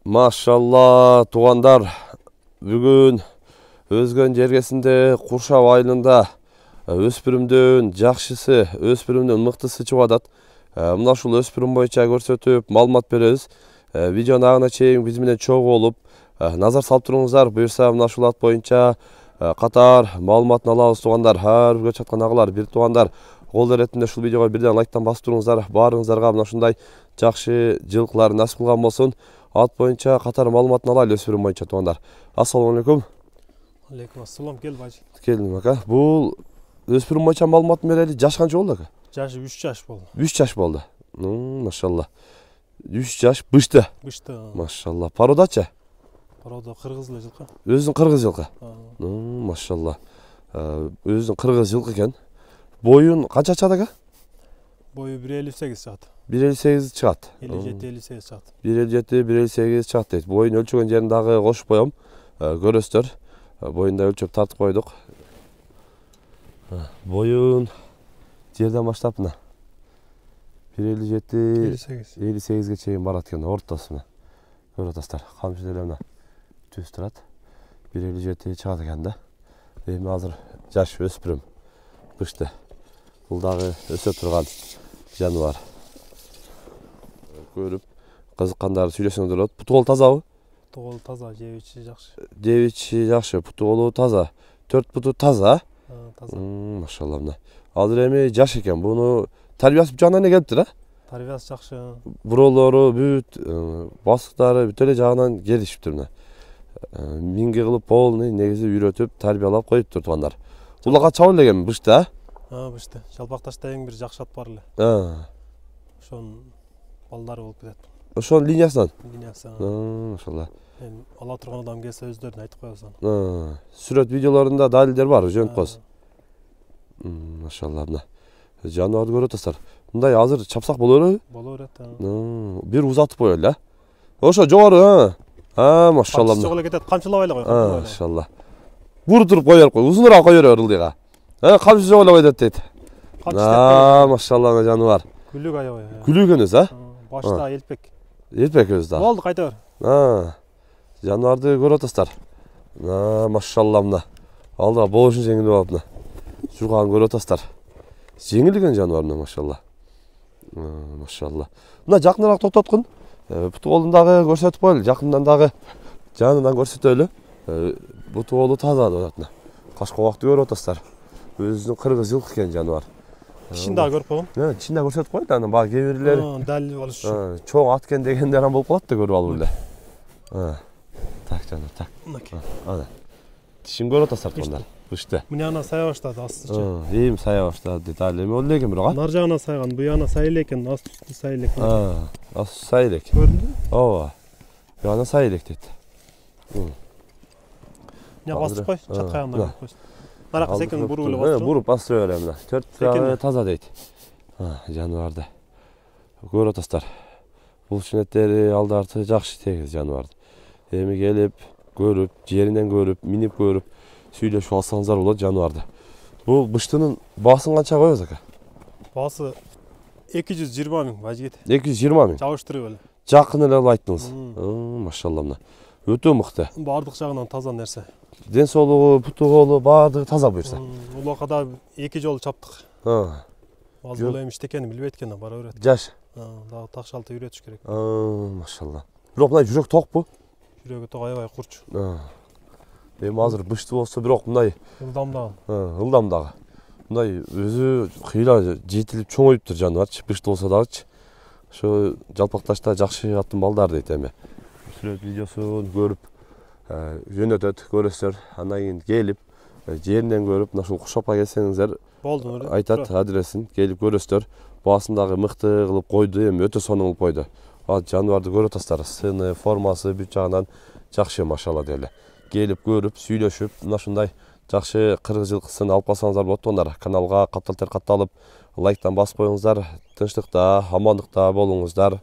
Машалла, туғандар, бүгін өзгөн жергесінде Куршап айылында өспүрүмдөн жакшысы, өспүрүмдөн мыктысы чыгып атат. Мына ушул өспүрүм боюнча көрсөтүп, маалымат беребиз. Видеонун агына чейин биз менен чогуу болуп, назар салып туруңуздар. Буюрса мына ушул ат боюнча катар маалыматын алабыз туғандар. Ар бир чаткан агалар, бир туғандар. Кол эретинде ушул видеого бирден лайктан басып туруңуздар. Баарыңыздарга мына ушундай жакшы жылкылар насип кылган болсун. Ат боюнча катар маалыматын алайлы өспүрүм боюнча туғандар. Ассаламу алейкум. Алейкум ассалам, кел бажы. Келдим ака. Бул өспүрүм боюнча маалыматын берели. Жаш канча болду ака? Жашы 3 жаш болду. 3 жаш болду. Машалла. 3 жаш бышты. Бышты. Машалла. Породачы? Порода кыргыз эле жылкы. Өзүң кыргыз жылкы. Машалла. Өзүң кыргыз жылкы экен. Боюн канча чыгат ака? Бою 1.58 чыгат. 1.58 чыгат. 57-58 чыгат. 1.57-1.58 чыгат дейт. Боюн өлчөгөн жерин дагы кошуп коем. Көрөсүздөр. Боюнда өлчөп тартып койдук. Боюн жерден баштап мына 1.57-58ге чейин барат экен, ортосуна. Көрүп атасыздар. Камчы деле мына түз турат. 1.57 чыгат экен да. Эми азыр жаш өспүрүм. Бышты. Бул дагы өсө турган жаныбар. Көрүп кызыккандар сүйлөшсөңдөр болот. Путу колу тазабы? Путу колу таза, жебичи жакшы. Жебичи жакшы, путу колу таза. 4 путу таза. Таза. Машалла мына. Азыр эми жаш экен. Буну тарбиясы жагынан эмне келиптир, а? Тарбиясы жакшы. Буролору, бүт басыктары бүт эле жагынан келишиптир мына. Миңге кылып полный негизи үйрөтүп, тарбиялап коюптур тугандар. Улага чабыл элем бышты, а? Бышты. Жалпакташта эң бир жакшы ат бар эле. Ошонун балдары болуп кетет. Ошонун линиясынан? Линиясы. Машалла. Эми ала турган адам келсе өздөрүн айтып коебуз. Сүрөт видеолорунда далилдер бар, жөнүп коебуз. Машалла мына. Жаныбарды көрүп атасыздар. Мындай азыр чапсак боло береби? Боло берет. Бир узатып коелу, а? Ошо жогору, машалла. Чогуу эле кетет, камчылабай эле кой. Машалла. Бур туруп кой берип кой, узунураак кой бере бер ылдыйга. Камчы жогоо эле койдот дейт. Машалла жаныбар. Күлүк аябай. Күлүк эмес, а? Башта элпек. Элпек өзү да. Болду, кайта бер. Жаныбарды көрүп атасыздар. Машалла мына. Алдыга болушун жеңилип алып мына. Жугаан көрүп атасыздар. Жеңил экен жаныбар мына, машалла. Машалла. Мына жакыныраак токтоткун. Путу колун дагы көрсөтүп коелу. Жакындан дагы жанынан көрсөтөлү. Путу колу таза деп атат мына. Кашкабакты көрүп атасыздар. Өзүнүн кыргыз жылкы экен жаныбар. Тишин дагы көрүп койгом. Тишин дагы көрсөтүп коелу. Анан баягы кээ бирлер далил болуш үчүн. Чоң ат экен дегендер ан болуп калат да көрүп алып эле. Так жаныбар, так. Ана. Тишин көрүп атасыздар тугандар. Бышты. Мына ана сая баштады, астычы. Эми сая баштады дейт. Ал эми ол эле экен бирок, а? Нар жагына сайган, бу жагына сай эле экен, аст үстү сай эле экен. Аст сай элек. Көрдүңбү? Ооба. Бу жагына сай элек дейт. Мына басып кой, чатка ягына коюп койсун. Наракка секин буруп эле басып. Буруп бастыра берем мына. 4 жагы таза дейт. Жаныбарды. Көрүп атасыздар. Бул чүнөттери алды арты жакшы тегиз жаныбарды. Эми келип, көрүп, жеринен көрүп, минип көрүп, сүйлөшүп алсаңыздар болот жаныбарды. Бул быштынын баасын канча коебуз ака? Баасы 220 миң бажигит. 220 миң. Жабыштырып эле. Жакын эле айттыңыз. Машалла мына. Өтө мыкты. Бардык жагынан таза нерсе. Ден соолугу, путу колу баардыгы таза буюрса. Улака да 2 жолу чаптык. Азыр бул эми иштекенин билбейт экен, бара берет. Жаш. Дагы такшалты үйрөтүш керек. Машалла. Бирок мына жүрөк токпу? Жүрөгү ток аябай курч. Эми азыр бышты болсо бирок мындай ылдамдаган. Ылдамдагы. Мындай өзү кыйла жетилип чоңоюптур жаныбарчы, бышты болсо дагычы. Ошо жалпакташта жакшы аттын балдары дейт эми. Сүрөт видеосун көрүп, жөнөтөт, көрөсүздөр. Андан кийин келип, жеринен көрүп, мына ушул Куршапка келсеңиздер, болду. Айтат адресин, келип көрөсүздөр. Баасын дагы мыкты кылып койду, эми өтө сонун кылып койду. Ал жаныбарды көрүп атасыздар. Сыны, формасы бүт жагынан жакшы, машалла деле. Келип көрүп, сүйлөшүп, мына ушундай жакшы кыргыз жылкысын алып калсаңыздар болот тугандар. Каналга катталып, лайктан басып коюңуздар. Тынчтыкта, амандыкта болуңуздар.